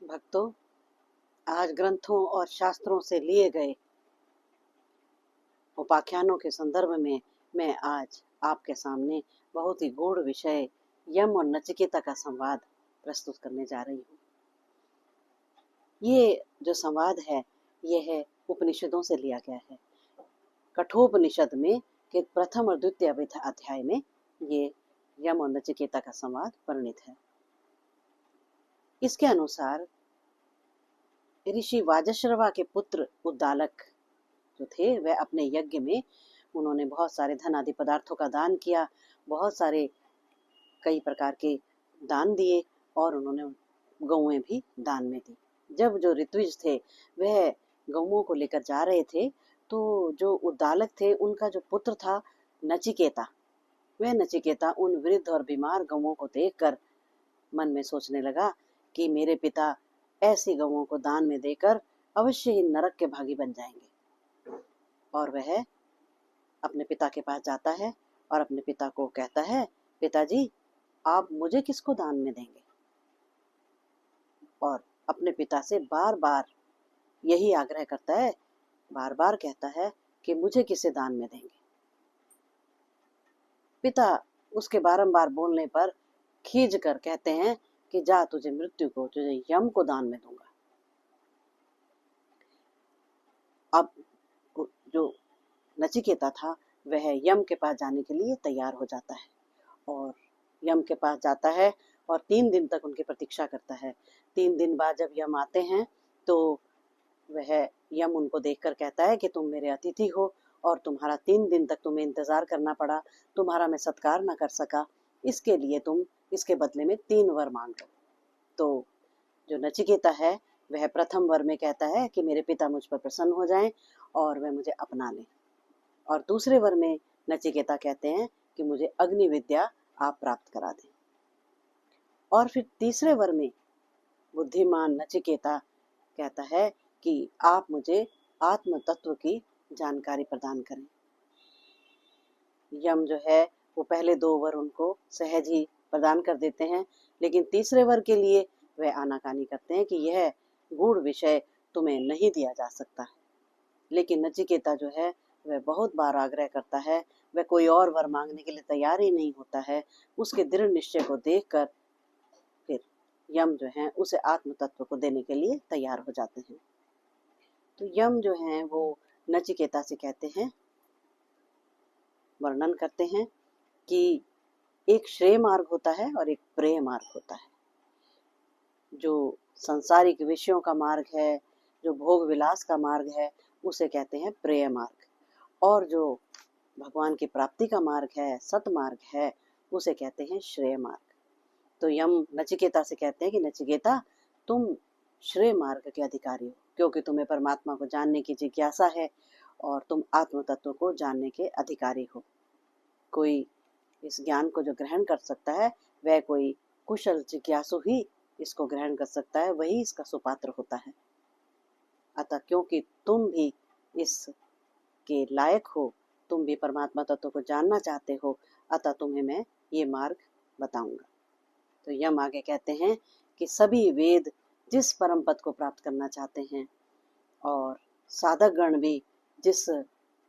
भक्तों, आज ग्रंथों और शास्त्रों से लिए गए उपाख्यानों के संदर्भ में मैं आज आपके सामने बहुत ही गूढ़ विषय यम और नचिकेता का संवाद प्रस्तुत करने जा रही हूँ। ये जो संवाद है, यह है उपनिषदों से लिया गया है। कठोपनिषद में के प्रथम और द्वितीय अध्याय में ये यम और नचिकेता का संवाद वर्णित है। इसके अनुसार ऋषि वाजश्रवा के पुत्र उद्दालक जो थे, वह अपने यज्ञ में उन्होंने बहुत सारे धन आदि पदार्थों का दान किया, बहुत सारे कई प्रकार के दान दिए और उन्होंने गौएं भी दान में दी। जब जो ऋत्विज थे वह गौओं को लेकर जा रहे थे, तो जो उद्दालक थे उनका जो पुत्र था नचिकेता, वह नचिकेता उन वृद्ध और बीमार गौओं को देखकर मन में सोचने लगा कि मेरे पिता ऐसी गौओं को दान में देकर अवश्य ही नरक के भागी बन जाएंगे। और वह अपने पिता के पास जाता है और अपने पिता को कहता है, पिताजी आप मुझे किसको दान में देंगे? और अपने पिता से बार बार यही आग्रह करता है, बार बार कहता है कि मुझे किसे दान में देंगे। पिता उसके बारंबार बोलने पर खींच कर कहते हैं कि जा, तुझे मृत्यु को, तुझे यम को दान में दूंगा। अब जो नचिकेता था वह यम के पास जाने के लिए तैयार हो जाता है और यम के पास जाता है और 3 दिन तक उनकी प्रतीक्षा करता है। 3 दिन बाद जब यम आते हैं तो वह यम उनको देखकर कहता है कि तुम मेरे अतिथि हो और तुम्हारा 3 दिन तक तुम्हें इंतजार करना पड़ा, तुम्हारा मैं सत्कार न कर सका, इसके लिए तुम इसके बदले में 3 वर मांग लो। तो जो नचिकेता है वह प्रथम वर में कहता है कि मेरे पिता मुझ पर प्रसन्न हो जाएं और वह मुझे अपना लें। और दूसरे वर में नचिकेता कहते हैं कि मुझे अग्नि विद्या आप प्राप्त करा दें। और फिर तीसरे वर में बुद्धिमान नचिकेता कहता है कि आप मुझे आत्म तत्व की जानकारी प्रदान करें। यम जो है वो पहले 2 वर उनको सहज ही प्रदान कर देते हैं, लेकिन तीसरे वर के लिए वह आनाकानी करते हैं कि यह गूढ़ विषय तुम्हें नहीं दिया जा सकता। लेकिन नचिकेता जो है वह बहुत बार आग्रह करता है, वह कोई और वर मांगने के लिए तैयार ही नहीं होता है। उसके दृढ़ निश्चय को देखकर फिर यम जो है उसे आत्म तत्व को देने के लिए तैयार हो जाते हैं। तो यम जो है वो नचिकेता से कहते हैं, वर्णन करते हैं कि एक श्रेय मार्ग होता है और एक प्रेय मार्ग होता है। जो सांसारिक विषयों का मार्ग है, जो भोग विलास का मार्ग है, उसे कहते हैं प्रेय मार्ग, और जो भगवान की प्राप्ति का मार्ग है, सत मार्ग है, उसे कहते हैं श्रेय मार्ग। तो यम नचिकेता से कहते हैं कि नचिकेता तुम श्रेय मार्ग के अधिकारी हो, क्योंकि तुम्हें परमात्मा को जानने की जिज्ञासा है और तुम आत्म तत्व को जानने के अधिकारी हो। कोई इस ज्ञान को जो ग्रहण कर सकता है वह कोई कुशल जिज्ञासु ही इसको ग्रहण कर सकता है, वही इसका सुपात्र होता है। अतः क्योंकि तुम भी इसके लायक हो, तुम भी परमात्मा तत्व को जानना चाहते हो, अतः तुम्हें मैं ये मार्ग बताऊंगा। तो यम आगे कहते हैं कि सभी वेद जिस परम पद को प्राप्त करना चाहते हैं और साधक गण भी जिस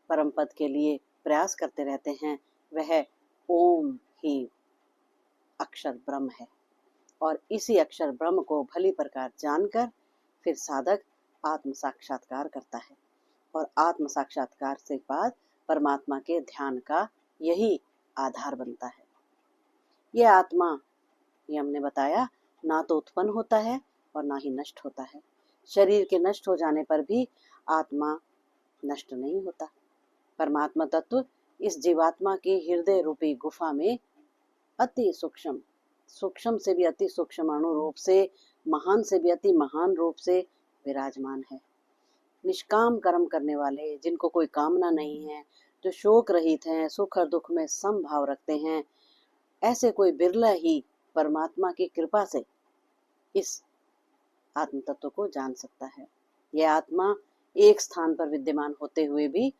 परम पद के लिए प्रयास करते रहते हैं, वह ओम ही अक्षर ब्रह्म है। और इसी अक्षर ब्रह्म को भली प्रकार जानकर फिर साधक आत्म साक्षात्कार करता है और आत्म साक्षात्कार से बाद परमात्मा के ध्यान का यही आधार बनता है। यह आत्मा, ये हमने बताया, ना तो उत्पन्न होता है और ना ही नष्ट होता है। शरीर के नष्ट हो जाने पर भी आत्मा नष्ट नहीं होता। परमात्मा तत्व इस जीवात्मा की हृदय रूपी गुफा में अति सूक्ष्म, सूक्ष्म से भी अति सूक्ष्म अणु रूप से, महान से भी अति महान रूप से विराजमान है। निष्काम कर्म करने वाले, जिनको कोई कामना नहीं है, जो शोक रहित हैं, सुख और दुख में समभाव रखते हैं, ऐसे कोई बिरला ही परमात्मा की कृपा से इस आत्म तत्व को जान सकता है। यह आत्मा एक स्थान पर विद्यमान होते हुए भी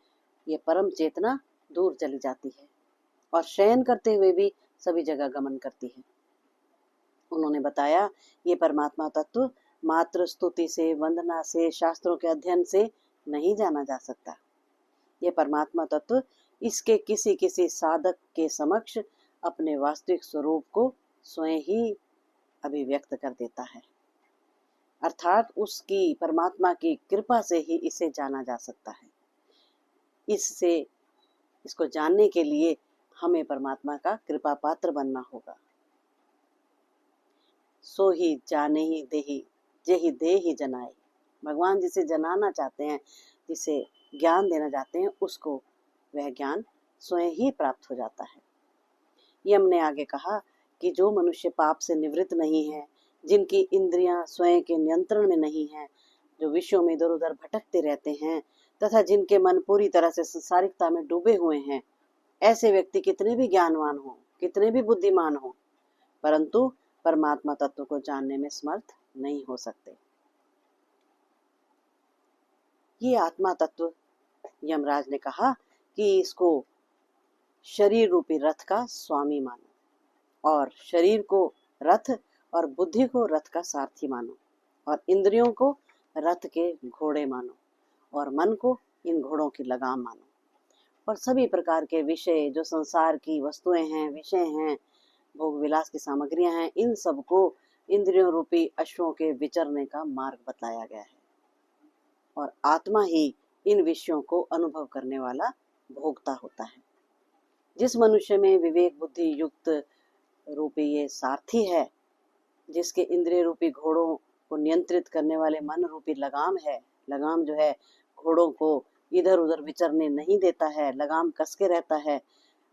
ये परम चेतना दूर चली जाती है और शयन करते हुए भी सभी जगह गमन करती है। उन्होंने बताया ये परमात्मा तत्व मात्र स्तुति से, वंदना से, शास्त्रों के अध्ययन से नहीं जाना जा सकता। ये परमात्मा तत्व इसके किसी किसी साधक के समक्ष अपने वास्तविक स्वरूप को स्वयं ही अभिव्यक्त कर देता है, अर्थात उसकी परमात्मा की कृपा से ही इसे जाना जा सकता है। इसको जानने के लिए हमें परमात्मा का कृपा पात्र बनना होगा। सो ही जाने ही देही, जेहि दे ही जनाए। भगवान जिसे जनाना चाहते हैं, जिसे ज्ञान देना चाहते हैं, उसको वह ज्ञान स्वयं ही प्राप्त हो जाता है। यम ने आगे कहा कि जो मनुष्य पाप से निवृत्त नहीं है, जिनकी इंद्रियां स्वयं के नियंत्रण में नहीं है, जो विषयों में इधर उधर भटकते रहते हैं तथा जिनके मन पूरी तरह से संसारिकता में डूबे हुए हैं, ऐसे व्यक्ति कितने भी ज्ञानवान हो, कितने भी बुद्धिमान हो, परंतु परमात्मा तत्व को जानने में समर्थ नहीं हो सकते। ये आत्मा तत्व यमराज ने कहा कि इसको शरीर रूपी रथ का स्वामी मानो, और शरीर को रथ और बुद्धि को रथ का सारथी मानो, और इंद्रियों को रथ के घोड़े मानो, और मन को इन घोड़ों की लगाम मानो, और सभी प्रकार के विषय जो संसार की वस्तुएं हैं, विषय हैं, भोग विलास की सामग्रियां हैं, इन सबको इंद्रियों रूपी अश्वों के विचरने का मार्ग बतलाया गया है, और आत्मा ही इन विषयों को अनुभव करने वाला भोगता होता है। जिस मनुष्य में विवेक बुद्धि युक्त रूपी ये सारथी है, जिसके इंद्रिय रूपी घोड़ों को नियंत्रित करने वाले मन रूपी लगाम है, लगाम जो है घोड़ों को इधर उधर विचरने नहीं देता है, लगाम कस के रहता है,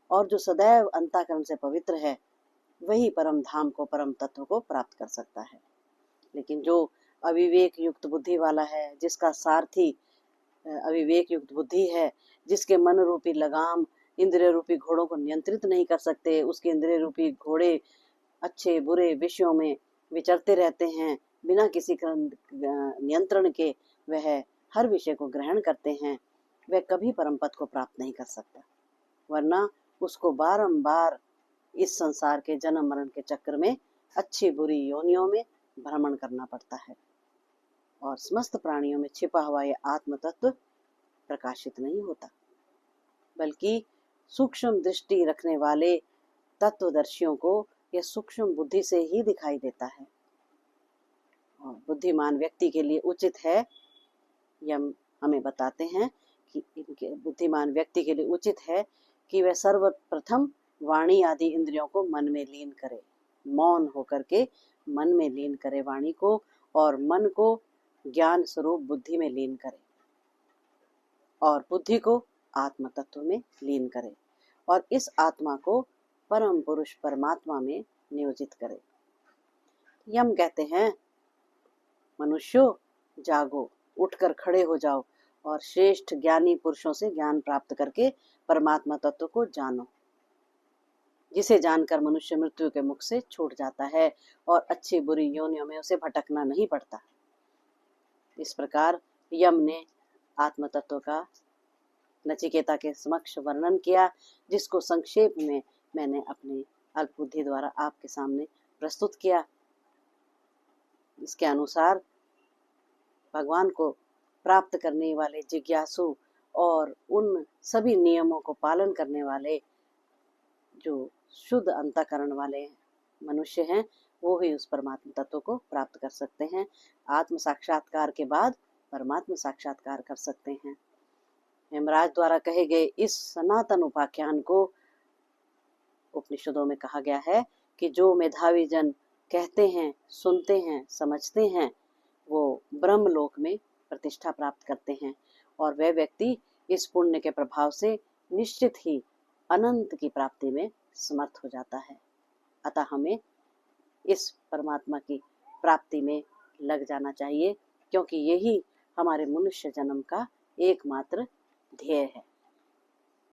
और जो सदैव अंतःकरण से पवित्र है, वही परम धाम को, परम तत्व को प्राप्त कर सकता है। लेकिन जो अविवेक युक्त बुद्धि वाला है, जिसका सारथी अविवेक युक्त बुद्धि है, जिसके मन रूपी लगाम इंद्रिय रूपी घोड़ों को नियंत्रित नहीं कर सकते, उसके इंद्रिय रूपी घोड़े अच्छे बुरे विषयों में विचरते रहते हैं, बिना किसी नियंत्रण के वह हर विषय को ग्रहण करते हैं, वह कभी परम पद को प्राप्त नहीं कर सकता, वरना उसको बारंबार इस संसार के जन्म मरण के चक्र में अच्छी बुरी योनियों में भ्रमण करना पड़ता है, और समस्त प्राणियों में छिपा हुआ यह आत्म तत्व प्रकाशित नहीं होता, बल्कि सूक्ष्म दृष्टि रखने वाले तत्वदर्शियों को यह सूक्ष्म बुद्धि से ही दिखाई देता है। और बुद्धिमान व्यक्ति के लिए उचित है, यह हमें बताते हैं कि इनके बुद्धिमान व्यक्ति के लिए उचित है कि वह सर्वप्रथम वाणी आदि इंद्रियों को मन में लीन करे, मौन होकर के मन में लीन करे वाणी को, और मन को ज्ञान स्वरूप बुद्धि में लीन करे, और बुद्धि को आत्म तत्व में लीन करे, और इस आत्मा को परम पुरुष परमात्मा में नियोजित करे। यम कहते हैं, मनुष्यों जागो, उठकर खड़े हो जाओ, और श्रेष्ठ ज्ञानी पुरुषों से ज्ञान प्राप्त करके परमात्मा तत्व को जानो, जिसे जानकर मनुष्य मृत्यु के मुख से छूट जाता है और अच्छी बुरी योनियों में उसे भटकना नहीं पड़ता। इस प्रकार यम ने आत्म तत्व का नचिकेता के समक्ष वर्णन किया, जिसको संक्षेप में मैंने अपनी अल्प बुद्धि द्वारा आपके सामने प्रस्तुत किया। इसके अनुसार भगवान को प्राप्त करने वाले जिज्ञासु और उन सभी नियमों को पालन करने वाले जो शुद्ध अंतःकरण वाले मनुष्य हैं, वो ही उस परमात्मा तत्व को प्राप्त कर सकते हैं। आत्म साक्षात्कार के बाद परमात्मा साक्षात्कार कर सकते हैं। यमराज द्वारा कहे गए इस सनातन उपाख्यान को उपनिषदों में कहा गया है कि जो मेधावी जन कहते हैं, सुनते हैं, समझते हैं, वो ब्रह्मलोक में प्रतिष्ठा प्राप्त करते हैं, और वह व्यक्ति इस पुण्य के प्रभाव से निश्चित ही अनंत की प्राप्ति में समर्थ हो जाता है। अतः हमें इस परमात्मा की प्राप्ति में लग जाना चाहिए, क्योंकि यही हमारे मनुष्य जन्म का एकमात्र ध्येय है।